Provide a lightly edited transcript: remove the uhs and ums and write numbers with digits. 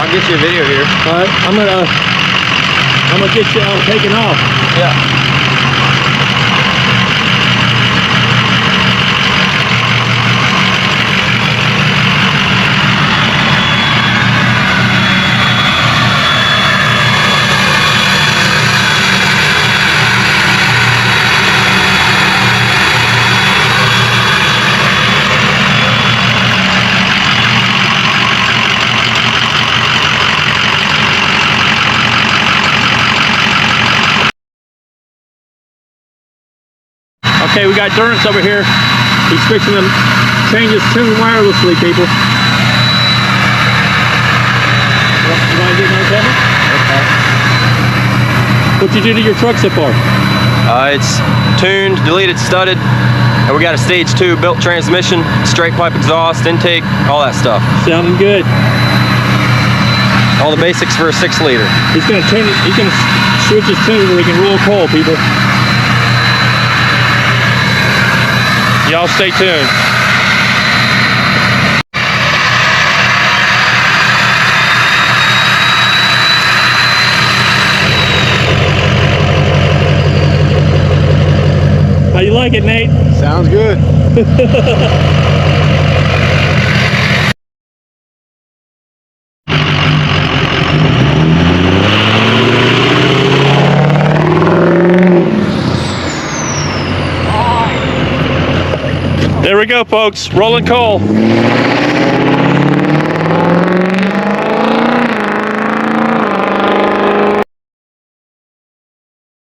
I'll get you a video here. All right, I'm gonna get you taking off. Yeah. Okay, we got Durance over here. He's fixing to change his tune wirelessly, people. You want to get my cover? Okay. What'd you do to your truck so far? It's tuned, deleted, studded, and we got a stage 2 built transmission, straight pipe exhaust, intake, all that stuff. Sounding good. All the basics for a 6-liter. He's gonna turn it. He's gonna switch his tune where he can roll coal, people. Y'all stay tuned. How you like it, Nate? Sounds good. There we go, folks. Rolling coal.